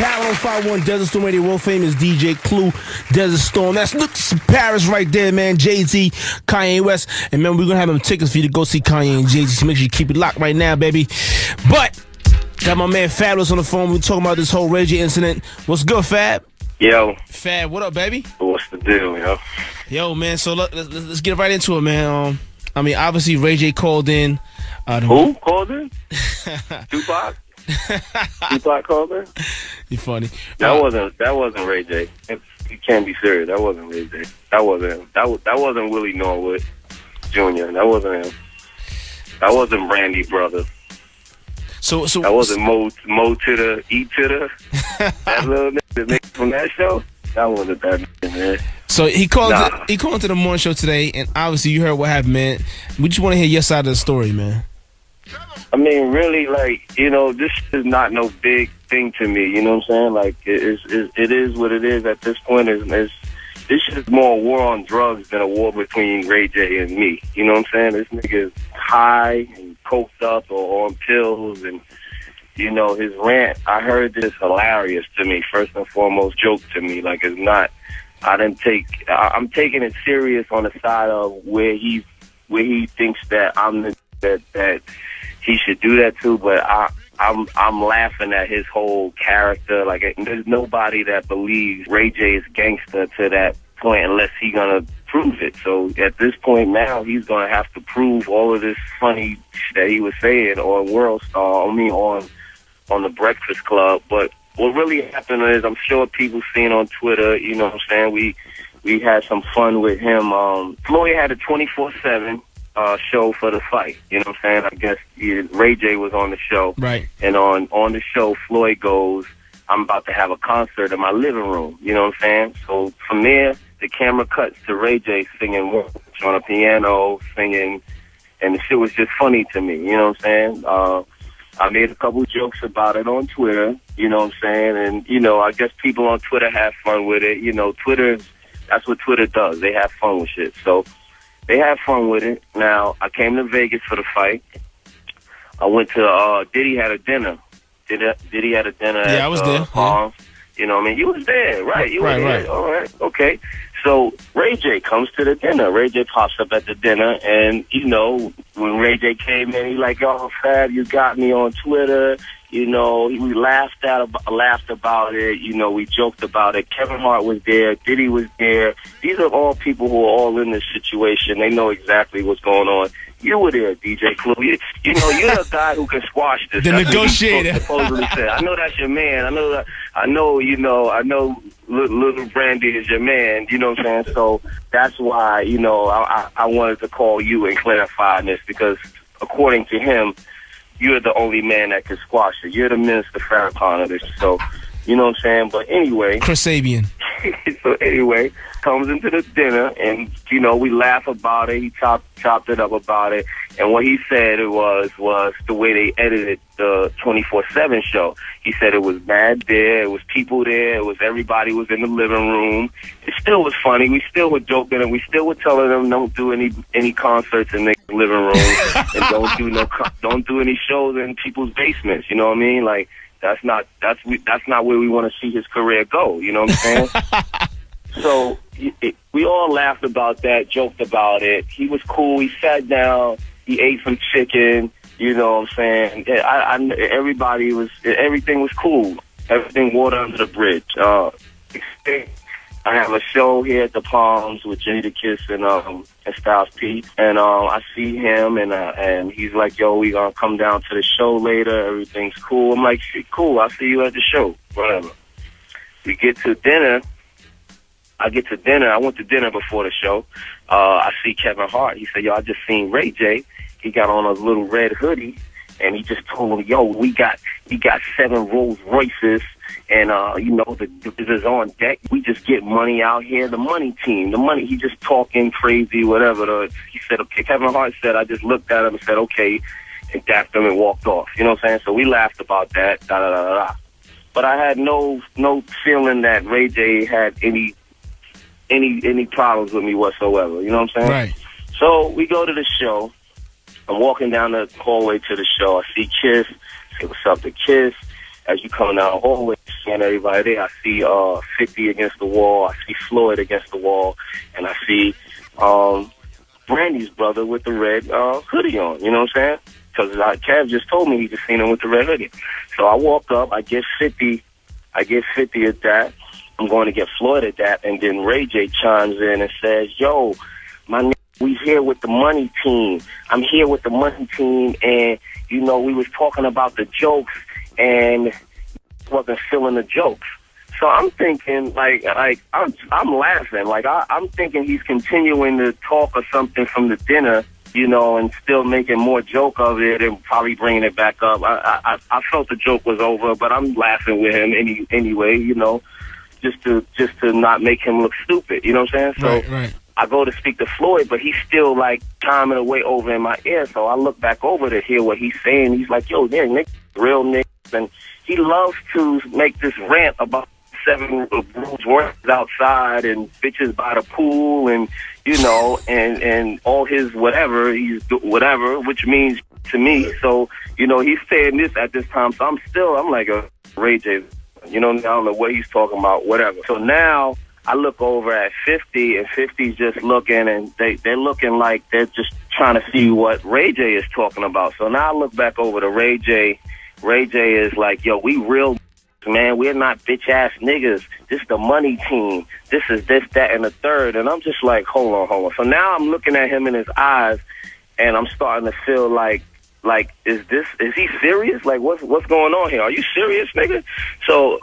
Power on 501 Desert Storm Radio, world famous DJ Clue, Desert Storm. That's Paris right there, man. Jay-Z, Kanye West. And man, we're going to have them tickets for you to go see Kanye and Jay-Z. So make sure you keep it locked right now, baby. But got my man Fabolous on the phone. We're talking about this whole Ray J incident. What's good, Fab? Yo. Fab, what up, baby? What's the deal, yo? Yo, man, so let's get right into it, man. I mean, obviously, Ray J called in. Who called in? Tupac? Tupac called in? You funny. That wasn't Ray J. You can't be serious. That wasn't Ray J. That wasn't him. That wasn't Willie Norwood Jr. That wasn't him. That wasn't Brandy Brother. So that wasn't Mo to the E to the that little nigga from that show. That wasn't that nigga, man. So he called into the morning show today, and obviously you heard what happened, man. We just want to hear your side of the story, man. I mean, really, like, you know, this is not no big thing to me. You know what I'm saying? Like, it is what it is at this point. This is more a war on drugs than a war between Ray J and me. You know what I'm saying? This nigga is high and coked up or on pills, and you know, his rant, I heard this hilarious to me, first and foremost, joke to me. Like, it's not, I'm taking it serious on the side of where he thinks that that he should do that too, but I'm laughing at his whole character. Like, there's nobody that believes Ray J is gangster to that point unless he's gonna prove it. So at this point now, he's gonna have to prove all of this funny that he was saying on World Star, on the Breakfast Club. But what really happened is, I'm sure people seen on Twitter, you know what I'm saying, we had some fun with him. Floyd had a 24/7 show for the fight, you know what I'm saying? I guess Ray J was on the show. Right. And on the show, Floyd goes, I'm about to have a concert in my living room, you know what I'm saying? So from there, the camera cuts to Ray J singing on a piano, singing, and the shit was just funny to me, you know what I'm saying? I made a couple jokes about it on Twitter, you know what I'm saying? And, you know, I guess people on Twitter have fun with it. You know, that's what Twitter does. They have fun with shit. So they have fun with it. Now, I came to Vegas for the fight. I went to, Diddy had a dinner. Diddy had a dinner at I was there. Palms. Yeah. You know what I mean? You was there, right? You were there. Right. All right, okay. So Ray J comes to the dinner. Ray J pops up at the dinner, and, you know, when Ray J came in, he like, oh, Fab, you got me on Twitter. You know, we laughed about it. You know, we joked about it. Kevin Hart was there. Diddy was there. These are all people who are all in this situation. They know exactly what's going on. You were there, DJ Clue. You know, you're the guy who can squash this. The negotiator. Supposedly said. I know that's your man. I know. Little Brandy is your man. You know what I'm saying? So that's why, you know, I wanted to call you and clarify this, because according to him, you're the only man that can squash it. You're the Minister Farrakhan of this. So, you know what I'm saying? But anyway. Chris Sabian. So anyway, comes into the dinner, and, you know, we laugh about it. He chopped it up about it. And what he said it was the way they edited the 24/7 show. He said it was mad there. It was people there. It was everybody was in the living room. It still was funny. We still were joking, and we still were telling them don't do any concerts in their living room, and don't do any shows in people's basements. You know what I mean? Like, that's not where we want to see his career go. You know what I'm saying? So we all laughed about that, joked about it. He was cool. He sat down. He ate some chicken. You know what I'm saying? Everything was cool. Everything water under the bridge. I have a show here at the Palms with Jada Kiss and Styles P. And I see him, and he's like, yo, we gonna come down to the show later. Everything's cool. I'm like, shit, cool. I'll see you at the show. Whatever. We get to dinner. I went to dinner before the show. I see Kevin Hart. He said, yo, I just seen Ray J. He got on a little red hoodie, and he just told him, yo, we got 7 Rolls Royces, and, you know, the is on deck. We just get money out here. The money team, he just talking crazy, whatever. He said, okay, Kevin Hart said, I just looked at him and said, okay, and dapped him and walked off. You know what I'm saying? So we laughed about that, da-da-da-da-da. But I had no feeling that Ray J had any problems with me whatsoever. You know what I'm saying? Right. So we go to the show. I'm walking down the hallway to the show. I see Kiss. Say what's up to Kiss. As you come down the hallway, seeing everybody there. I see 50 against the wall. I see Floyd against the wall. And I see Brandy's brother with the red hoodie on. You know what I'm saying? Because Kev just told me he just seen him with the red hoodie. So I walk up. I get 50. I get 50 at that. I'm going to get Floyd at that. And then Ray J chimes in and says, yo, my nigga, we here with the money team. I'm here with the money team. And, you know, we was talking about the jokes and wasn't feeling the jokes. So I'm thinking, like I'm laughing. Like, I'm thinking he's continuing to talk or something from the dinner, you know, and still making more joke of it and probably bringing it back up. I felt the joke was over, but I'm laughing with him anyway, you know, just to not make him look stupid. You know what I'm saying? So right. I go to speak to Floyd, but he's still like chiming away over in my ear. So I look back over to hear what he's saying. He's like, yo, yeah, Nick, real Nick. And he loves to make this rant about 7 rooms worth outside and bitches by the pool and, you know, and all his whatever, whatever, which means to me. So, you know, he's saying this at this time. So I'm like a Ray J. You know, I don't know what he's talking about, whatever. So now I look over at 50, and 50's just looking, and they're looking like they're just trying to see what Ray J is talking about. So now I look back over to Ray J. Ray J is like, yo, we real, man. We're not bitch-ass niggas. This the money team. This is this, that, and the third. And I'm just like, hold on. So now I'm looking at him in his eyes, and I'm starting to feel like, is he serious? Like, what's going on here? Are you serious, nigga? So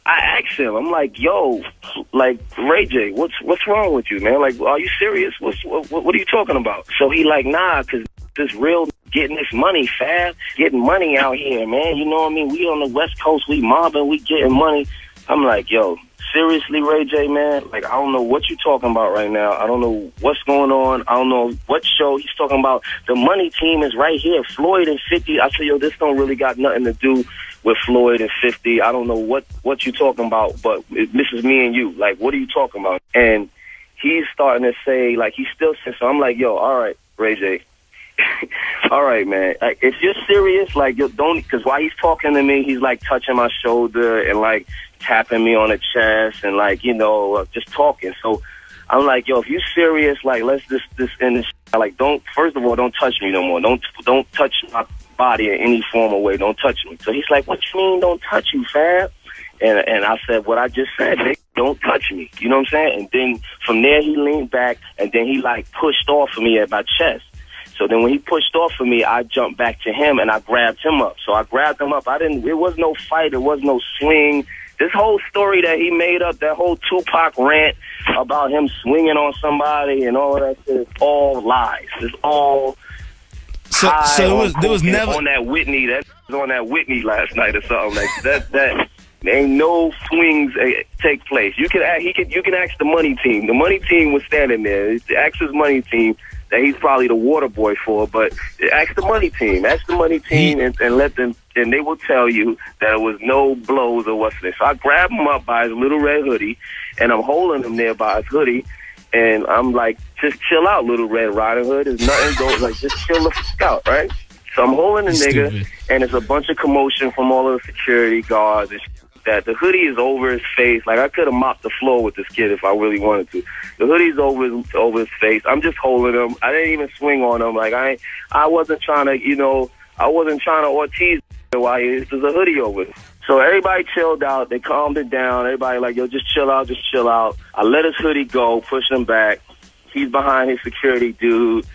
I asked him, I'm like, yo, like, Ray J, what's wrong with you, man? Like, are you serious? What are you talking about? So he like, nah, because this real getting this money, fab, getting money out here, man. You know what I mean? We on the West Coast, we mobbing, we getting money. I'm like, yo, seriously, Ray J, man? Like, I don't know what you're talking about right now. I don't know what's going on. I don't know what show he's talking about. The money team is right here. Floyd and 50. I said, yo, this don't really got nothing to do with Floyd and 50. I don't know what you're talking about, but this is me and you. Like, what are you talking about? And he's starting to say, like, he's still saying, so I'm like, yo, all right, Ray J. All right, man. Like, if you're serious, like, you don't, because while he's talking to me, he's like touching my shoulder and like tapping me on the chest and like, you know, just talking. So I'm like, yo, if you're serious, like, let's this end this. Like, don't, first of all, don't touch me no more. Don't touch my body in any form or way. Don't touch me. So he's like, what you mean don't touch you, fab? And I said what I just said, Nick, don't touch me. You know what I'm saying? And then from there he leaned back and then he like pushed off of me at my chest. So then when he pushed off of me, I jumped back to him and I grabbed him up. So I grabbed him up. It was no fight. It was no swing. This whole story that he made up, that whole Tupac rant about him swinging on somebody and all of that shit, is all lies. It's all so there was never on that Whitney. That was on that Whitney last night or something like that. There ain't no swings take place. You can ask the money team. The money team was standing there. Ask his money team that he's probably the water boy for, but ask the money team. Ask the money team and let them, and they will tell you that there was no blows or what's this. So I grab him up by his little red hoodie, and I'm holding him there by his hoodie, and I'm like, just chill out, Little Red Riding Hood. There's nothing going, like, just chill the fuck out, right? So I'm holding the nigga, and it's a bunch of commotion from all of the security guards and that. The hoodie is over his face. Like, I could have mopped the floor with this kid if I really wanted to. The hoodie's over his face. I'm just holding him. I didn't even swing on him. Like, I wasn't trying to, you know, I wasn't trying to Ortiz while there's a hoodie over it. So everybody chilled out. They calmed it down. Everybody like, yo, just chill out, just chill out. I let his hoodie go, pushed him back. He's behind his security dude,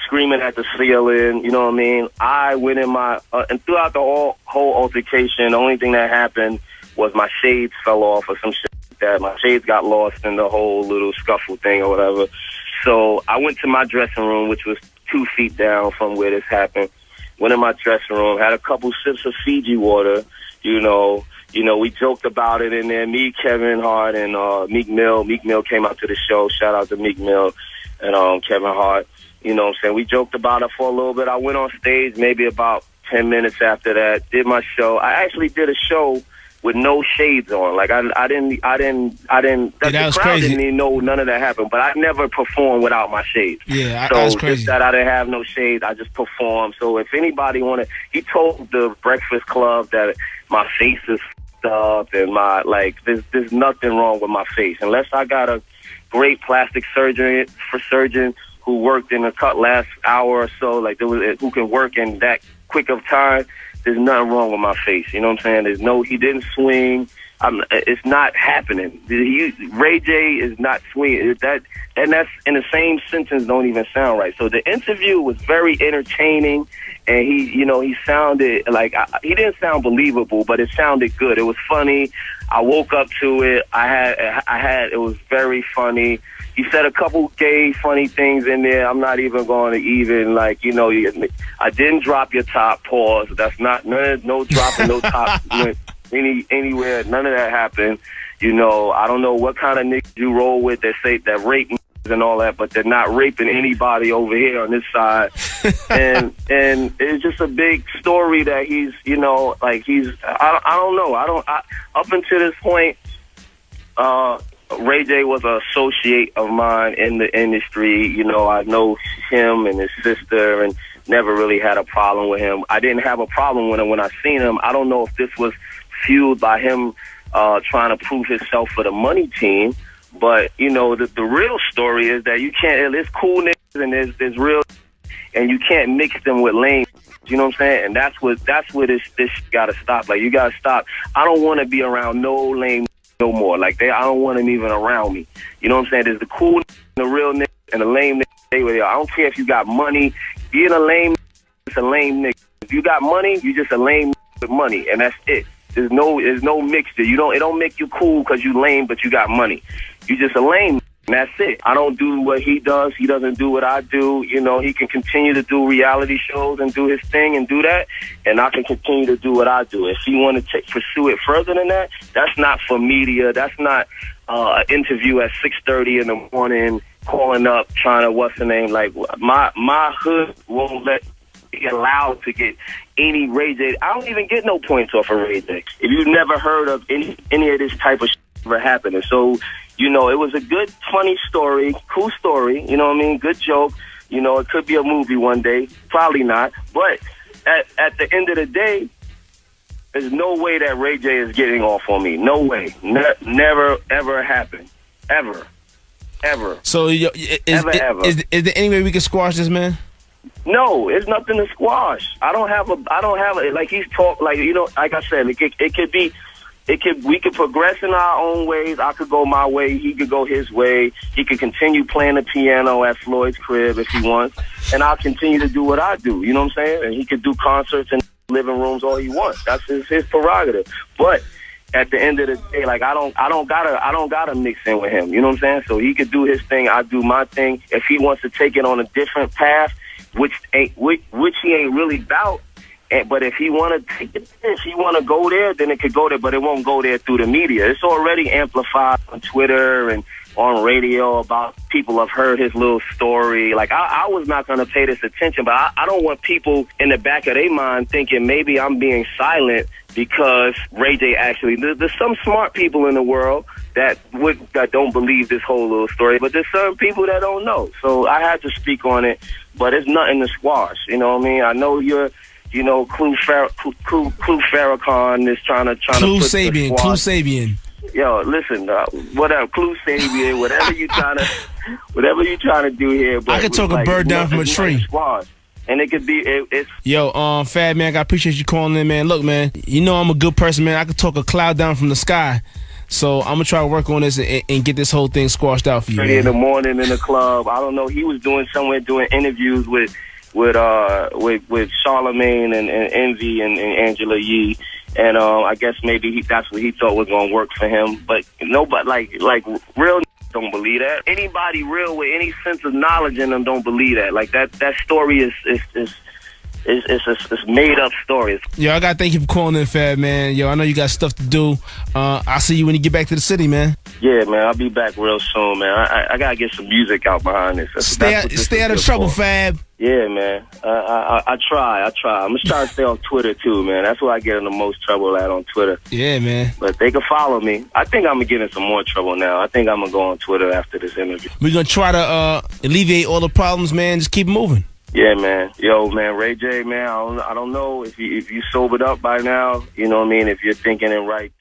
screaming at the ceiling, you know what I mean? I went in my, and throughout the whole altercation, the only thing that happened was my shades fell off or some shit like that. My shades got lost in the whole little scuffle thing or whatever. So I went to my dressing room, which was 2 feet down from where this happened. Went in my dressing room, had a couple sips of Fiji water, you know, we joked about it in there. Me, Kevin Hart, and Meek Mill. Meek Mill came out to the show. Shout out to Meek Mill and Kevin Hart. You know what I'm saying? We joked about it for a little bit. I went on stage maybe about 10 minutes after that, did my show. I actually did a show with no shades on. Like, I didn't, the crowd didn't even know none of that happened, but I never performed without my shades. Yeah, so was crazy. Just that I didn't have no shades, I just performed. So if anybody wanted, he told the Breakfast Club that my face is up and my there's nothing wrong with my face unless I got a great plastic surgeon who worked in the last hour or so, who can work in that quick of time. There's nothing wrong with my face. You know what I'm saying? He didn't swing. It's not happening. Ray J is not swinging. And that's in the same sentence don't even sound right. So the interview was very entertaining, and he sounded he didn't sound believable, but it sounded good. It was funny. I woke up to it. It was very funny. He said a couple gay funny things in there. I'm not even going to I didn't drop your top. Pause. That's not no dropping no top anywhere. None of that happened. I don't know what kind of niggas you roll with that say that rape and all that, but they're not raping anybody over here on this side. and it's just a big story that he's I don't know. Up until this point, Ray J was an associate of mine in the industry. I know him and his sister and never really had a problem with him. I didn't have a problem with him when I seen him. I don't know if this was fueled by him trying to prove himself for the money team. But, the real story is that you can't, there's cool niggas and there's real, and you can't mix them with lame. You know what I'm saying? And that's where this got to stop. You got to stop. I don't want to be around no lame no more. I don't want them even around me. You know what I'm saying? There's the cool niggas, the real niggas, and the lame niggas. I don't care if you got money. Being a lame nigga, it's a lame nigga. If you got money, you just a lame nigga with money, and that's it. There's no mixture. It don't make you cool because you lame, but you got money. You just a lame, and that's it. I don't do what he does. He doesn't do what I do. He can continue to do reality shows and do his thing and do that, and I can continue to do what I do. If he want to pursue it further than that, that's not for media. That's not an interview at 6:30 in the morning, calling up, trying to what's the name. My hood won't let be allowed to get any Ray J. I don't even get no points off of Ray J. If you've never heard of any of this type of shit ever happening. So, it was a good, funny story, cool story, good joke. It could be a movie one day, probably not. But at the end of the day, there's no way that Ray J is getting off on me. No way. Never, ever happened. Ever. So, is there any way we can squash this, man? No, it's nothing to squash. I don't have it. He's talk like I said, we could progress in our own ways. I could go my way, he could go his way. He could continue playing the piano at Floyd's crib if he wants, and I'll continue to do what I do. You know what I'm saying? And he could do concerts in living rooms all he wants. That's his prerogative. But at the end of the day, I don't gotta mix in with him. You know what I'm saying? So he could do his thing, I do my thing. If he wants to take it on a different path, which he ain't really about. But if he want to take it, if he want to go there, then it could go there, but it won't go there through the media. It's already amplified on Twitter and on radio about people have heard his little story. I was not going to pay this attention, but I don't want people in the back of their mind thinking maybe I'm being silent because Ray J actually, there's some smart people in the world that don't believe this whole little story, but there's some people that don't know. So I had to speak on it, but it's nothing to squash. You know what I mean? I know you're, Clue Farrakhan is trying to Clue put Sabian, Clue Sabian. Yo, listen, whatever, Clue Sabian, whatever you trying to do here. But I could talk a bird down from a tree. And it could be, it's... Yo, Fab, man, I appreciate you calling in, man. Look, man, I'm a good person, man. I could talk a cloud down from the sky. So I'm going to try to work on this and get this whole thing squashed out for you, man. In the morning in the club. I don't know. He was doing interviews with Charlemagne and Envy and Angela Yee, and I guess maybe that's what he thought was gonna work for him. But nobody like real don't believe that. Anybody real with any sense of knowledge in them don't believe that. That story is made up stories. Yo, I gotta thank you for calling in, Fab, man. Yo, I know you got stuff to do. I'll see you when you get back to the city, man. Yeah, man, I'll be back real soon, man. I gotta get some music out behind this. Stay out of trouble, Fab. Yeah, man. I try. I'm gonna try to stay on Twitter too, man. That's where I get in the most trouble at, on Twitter. Yeah, man. But they can follow me. I think I'm gonna get in some more trouble now. I think I'm gonna go on Twitter after this interview. We're gonna try to alleviate all the problems, man. Just keep moving. Yeah, man. Yo, man, Ray J, man, I don't know if you sobered up by now. You know what I mean? If you're thinking it right.